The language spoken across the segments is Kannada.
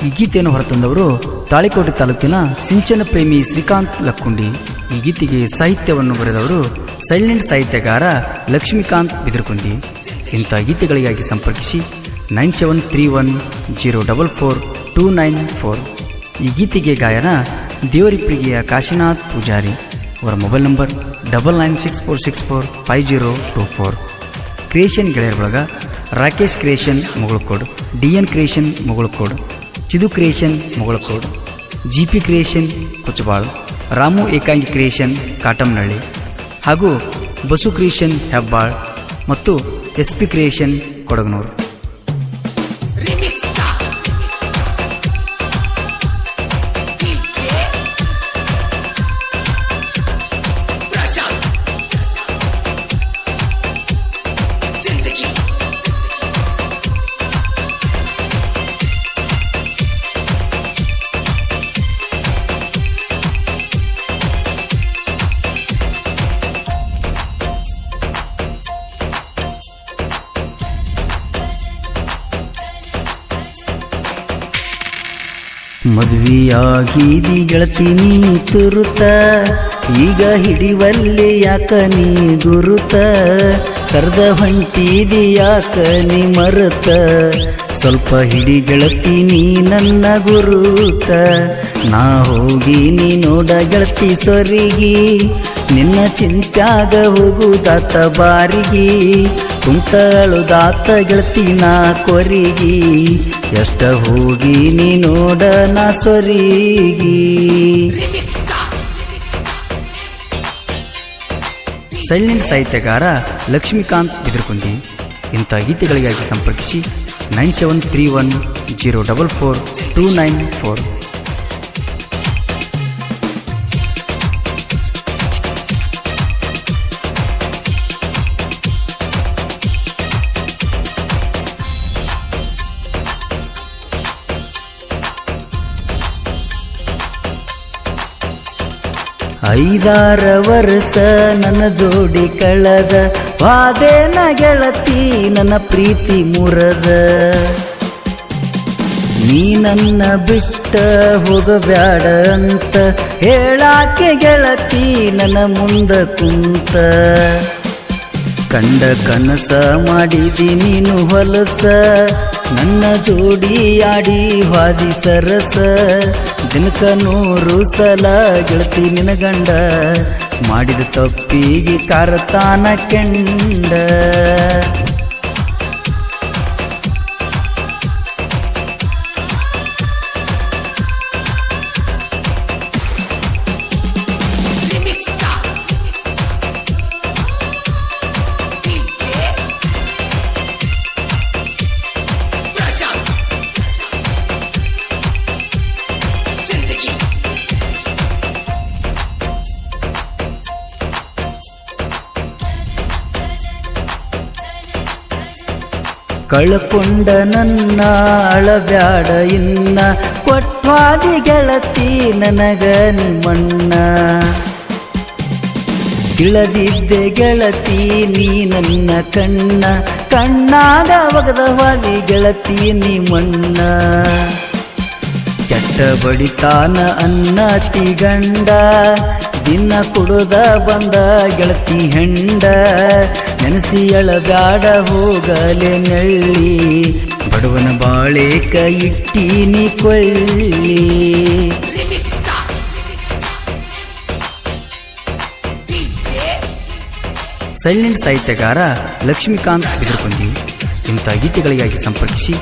ಈ ಗೀತೆಯನ್ನು ಹೊರತಂದವರು ತಾಳಿಕೋಟೆ ತಾಲೂಕಿನ ಸಿಂಚನ ಪ್ರೇಮಿ ಶ್ರೀಕಾಂತ್ ಲಕ್ಕುಂಡಿ. ಈ ಗೀತೆಗೆ ಸಾಹಿತ್ಯವನ್ನು ಬರೆದವರು ಸೈಲೆಂಟ್ ಸಾಹಿತ್ಯಗಾರ ಲಕ್ಷ್ಮೀಕಾಂತ್ ಬಿದಿರುಕುಂದಿ. ಇಂಥ ಗೀತೆಗಳಿಗಾಗಿ ಸಂಪರ್ಕಿಸಿ 9731044294. ಈ ಗೀತೆಗೆ ಗಾಯನ ದೇವರಿಪ್ರಿಗೆಯ ಕಾಶಿನಾಥ್ ಪೂಜಾರಿ. ಅವರ ಮೊಬೈಲ್ ನಂಬರ್ 9964645024. ಕ್ರಿಯೇಷನ್ ಗೆಳೆಯರ ಬಳಗ Rakesh creation Mugalkod, DN creation Mugalkod, Chidu creation Mugalkod, GP creation Kuchabal, Ramu ಏಕಾಂಗಿ ಕ್ರಿಯೇಷನ್ ಕಾಟಂನಹಳ್ಳಿ ಹಾಗೂ ಬಸು ಕ್ರಿಯೇಷನ್ ಹೆಬ್ಬಾಳ್ ಮತ್ತು SP ಕ್ರಿಯೇಷನ್ ಕೊಡಗನೂರು. ಮದುವೆಯಾಗಿದಿ ಗೆಳತಿ ನೀ ತುರುತ, ಈಗ ಹಿಡಿವಲ್ಲಿ ಯಾಕ ನೀ ಗುರುತ, ಸರ್ದ ಹೊಂಟಿದಿ ಯಾಕ ನೀ ಮರುತ, ಸ್ವಲ್ಪ ಹಿಡಿ ಗೆಳತಿ ನೀ ನನ್ನ ಗುರುತ, ನಾ ಹೋಗಿ ನೀ ನೋಡ ಗೆಳತಿ ಸೊರಿಗಿ, ನಿನ್ನ ಚಿಂತ್ಯಾಗ ಹೋಗುದಾತ ಬಾರಿಗಿ, ಕುಂತಳುದಾತ ಗೆಳತಿ ನಾ ಕೊರಿಗಿ, ಎಷ್ಟ ಹೋಗಿ ನೀ ನೋಡ ನಾ ಸೊರಿಗಿ. ಸೈಲೆಂಟ್ ಸಾಹಿತ್ಯಗಾರ ಲಕ್ಷ್ಮೀಕಾಂತ್ ಬಿದಿರುಕುಂದಿ. ಇಂಥ ಗೀತೆಗಳಿಗಾಗಿ ಸಂಪರ್ಕಿಸಿ 9731044294. ಐದಾರ ವರ್ಷ ನನ್ನ ಜೋಡಿ ಕಳೆದ, ವಾದೇನ ಗೆಳತಿ ನನ್ನ ಪ್ರೀತಿ ಮುರದ, ನೀ ನನ್ನ ಬಿಟ್ಟ ಹೋಗಬ್ಯಾಡ ಅಂತ ಹೇಳಾಕೆ ಗೆಳತಿ ನನ್ನ ಮುಂದ ಕುಂತ, ಕಂಡ ಕನಸ ಮಾಡಿದಿ ನೀನು ಹೊಲಸ, ನನ್ನ ಜೋಡಿ ಆಡಿ ಹಾದಿ ಸರಸ, ದಿನಕ 100 ಸಲ ಗೆಳತಿ ನಿನ ಗಂಡ, ಮಾಡಿದ ತಪ್ಪಿಗೆ ಕಾರತಾನ ಕೆಂಡ. ಕಳಕೊಂಡ ನನ್ನ ಅಳಬ್ಯಾಡ ಇನ್ನ, ಕೊಟ್ವಾದಿ ಗೆಳತಿ ನನಗ ನಿಮ್ಮಣ್ಣ, ಇಳದಿದ್ದೆ ಗೆಳತಿ ನೀ ನನ್ನ ಕಣ್ಣ, ಕಣ್ಣಾಗ ಒಗದವಾದಿ ಗೆಳತಿ ನಿಮ್ಮಣ್ಣ, ಕೆಟ್ಟ ಬಡಿತಾನ ಅನ್ನತಿ ಗಂಡ, ದಿನ ಕುಡುದ ಬಂದ ಗೆಳತಿ ಹೆಂಡ, ನೆನಸಿ ಎಳಬ್ಯಾಡ ಹೋಗಲೆ ನೆಳ್ಳಿ, ಬಡವನ ಬಾಳೆ ಕೈ ಇಟ್ಟೀನಿ ಕೊಳ್ಳಿ. ಸೈಲೆಂಟ್ ಸಾಹಿತ್ಯಗಾರ ಲಕ್ಷ್ಮೀಕಾಂತ್ ಬಿದಿರುಕುಂದಿ. ಇಂಥ ಗೀತೆಗಳಿಗಾಗಿ ಸಂಪರ್ಕಿಸಿ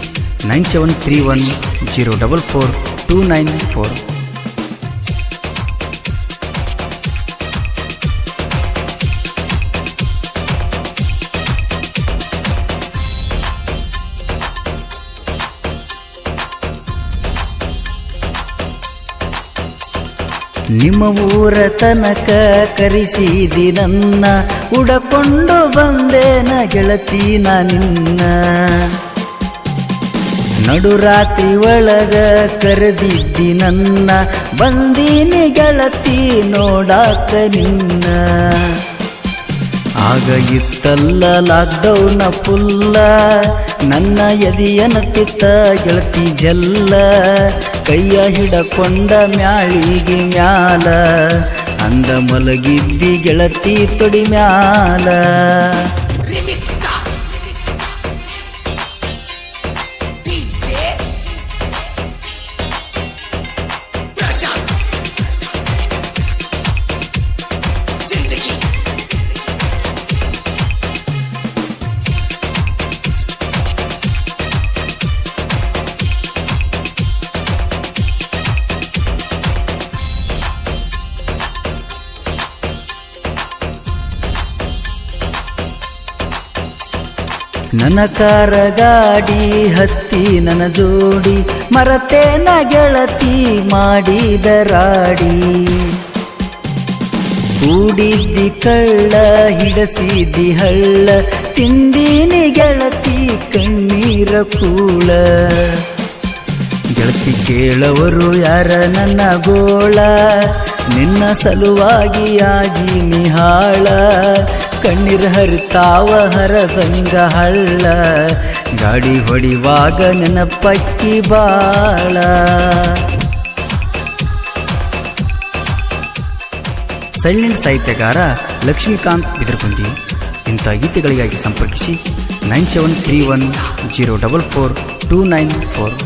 9731044294. ನಿಮ್ಮ ಊರ ತನಕ ಕರೆಸಿದಿ ನನ್ನ, ಉಡಕೊಂಡು ಬಂದೇನ ಗೆಳತಿ ನಾ ನಿನ್ನ, ನಡುರಾತ್ರಿ ಒಳಗ ಕರೆದಿದ್ದಿ ನನ್ನ, ಬಂದೀನಿ ಗೆಳತಿ ನೋಡಾಕ ನಿನ್ನ, ಆಗ ಇತ್ತಲ್ಲ ಲಾಕ್ಡೌನ ಫುಲ್ಲ, ನನ್ನ ಎದಿಯನತ್ತಿತ್ತ ಗೆಳತಿ ಜಲ್ಲ, ಕೈಯ ಹಿಡಕೊಂಡ ಮ್ಯಾಳಿಗೆ ಮ್ಯಾಲ, ಅಂದ ಮಲಗಿದ್ದಿ ಗೆಳತಿ ತೊಡಿ ಮ್ಯಾಲ. ನನ್ನ ಕಾರ ಗಾಡಿ ಹತ್ತಿ ನನ್ನ ಜೋಡಿ, ಮರತೇನ ಗೆಳತಿ ಮಾಡಿದ ರಾಡಿ. ಕೂಡಿದ್ದಿ ಕಳ್ಳ ಹಿಡಸಿದ್ದಿ ಹಳ್ಳ, ತಿಂದೀನಿ ಗೆಳತಿ ಕಣ್ಣೀರ ಕೂಳ. ಗೆಳತಿ ಕೇಳವರು ಯಾರ ನನ್ನ ಗೋಳ, ನಿನ್ನ ಸಲುವಾಗಿ ಆಗಿ ನಿಹಾಳ. ಕಣ್ಣೀರ್ ಹರಿತಾವ ಹರದಂಗ ಹಳ್ಳ, ಗಾಡಿ ಹೊಡಿವಾಗ ನೆನಪಕ್ಕಿ ಬಾಳ. ಸೈಲೆಂಟ್ ಸಾಹಿತ್ಯಗಾರ ಲಕ್ಷ್ಮೀಕಾಂತ್ ಬಿದರಗುಂದಿ. ಇಂಥ ಗೀತೆಗಳಿಗಾಗಿ ಸಂಪರ್ಕಿಸಿ 9731044294.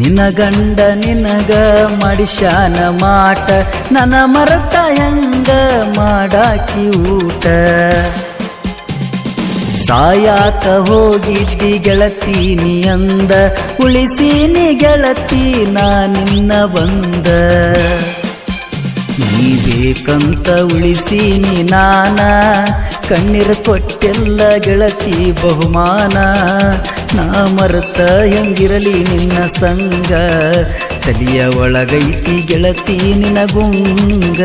ನಿನ್ನ ಗಂಡ ನಿನಗ ಮಾಡಿಸ್ಯಾನ ಮಾಟ, ನನ್ನ ಮರತ ಹೆಂಗ ಮಾಡಾಕಿ ಊಟ. ಸಾಯಾಕ ಹೋಗಿದ್ದಿ ಗೆಳತಿ ನೀ ಅಂದ, ಉಳಿಸೀನಿ ಗೆಳತಿ ನಾ ನಿನ್ನ ಬಂದ. ನೀ ಬೇಕಂತ ಉಳಿಸೀನಿ ನಾನ, ಕಣ್ಣೀರ ಕೊಟ್ಟೆಲ್ಲ ಗೆಳತಿ ಬಹುಮಾನ. ನಾ ಮರೆತ ಹೆಂಗಿರಲಿ ನಿನ್ನ ಸಂಗ, ತಲಿಯ ಒಳಗೈತಿ ಗೆಳತಿ ನಿನ ಗುಂಗ.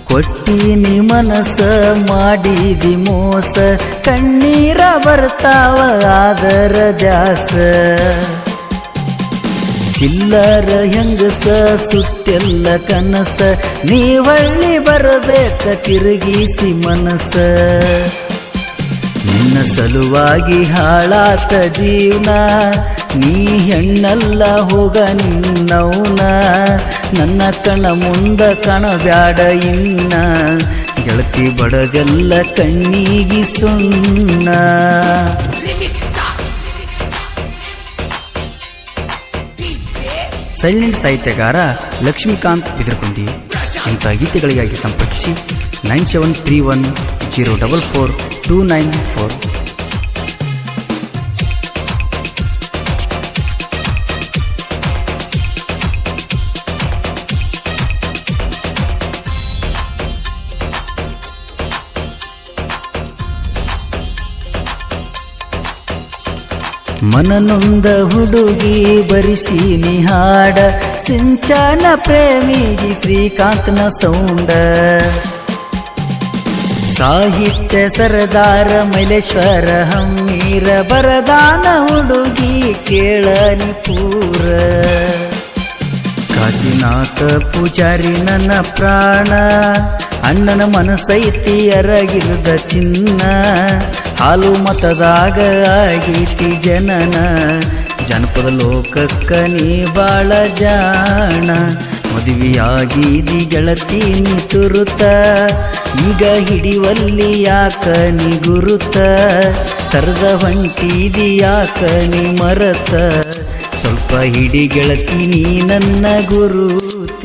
ಕೊಟ್ಟೀನಿ ಮನಸ ಮಾಡಿದಿ ಮೋಸ, ಕಣ್ಣೀರ ಬರ್ತಾವ ಆದರ ದ್ಯಾಸ. ಚಿಲ್ಲರ ಹೆಂಗಸ ಸುತ್ತೆಲ್ಲ ಕನಸ, ನೀ ಹೊಳ್ಳಿ ಬರಬೇಕ ತಿರುಗಿಸಿ ಮನಸ. ನಿನ್ನ ಸಲುವಾಗಿ ಹಾಳಾತ ಜೀವನ, ನೀ ಹೆಣ್ಣಲ್ಲ ಹೋಗ ನಿನ್ನೌನ. ನನ್ನ ಕಣ ಮುಂದ ಕಾಣಬ್ಯಾಡ ಇನ್ನ, ಗೆಳತಿ ಬಡದೆಲ್ಲ ಕಣ್ಣಿಗಿ ಸುಣ್ಣ. ಸೈಲೆಂಟ್ ಸಾಹಿತ್ಯಗಾರ ಲಕ್ಷ್ಮೀಕಾಂತ್ ಬಿದರಗುಂದಿ. ಇಂಥ ಗೀತೆಗಳಿಗಾಗಿ ಸಂಪರ್ಕಿಸಿ 9731044294. ಮನನೊಂದ ಹುಡುಗಿ ಬರಿಸೀನಿ ಹಾಡ, ಸಿಂಚನ ಪ್ರೇಮಿಗಿ ಶ್ರೀಕಾಂತನ ಸೌಂಡ. ಸಾಹಿತ್ಯ ಸರದಾರ ಮೈಲೇಶ್ವರ ಹಮ್ಮೀರ, ಬರದಾನ ಹುಡುಗಿ ಕೇಳನಿ ಪೂರ. ಕಾಶಿನಾಥ ಪೂಜಾರಿ ನನ್ನ ಪ್ರಾಣ, ಅಣ್ಣನ ಮನಸೈತಿ ಅರಗಿರದ ಚಿನ್ನ. ಹಾಲು ಮತದಾಗ ಆಗೀತಿ ಜನನ, ಜನಪದ ಲೋಕಕ್ಕ ನೀ ಬಾಳ ಜಾಣ. ಮದುವೆಯಾಗಿದಿ ಗೆಳತಿ ನೀ ತುರುತ, ಈಗ ಹಿಡಿವಲ್ಲಿ ಯಾಕ ನೀ ಗುರುತ. ಸರದ ಹೊಂಟಿದಿ ಯಾಕ ನೀ ಮರತ, ಸ್ವಲ್ಪ ಹಿಡಿ ಗೆಳತಿ ನೀ ನನ್ನ ಗುರುತ.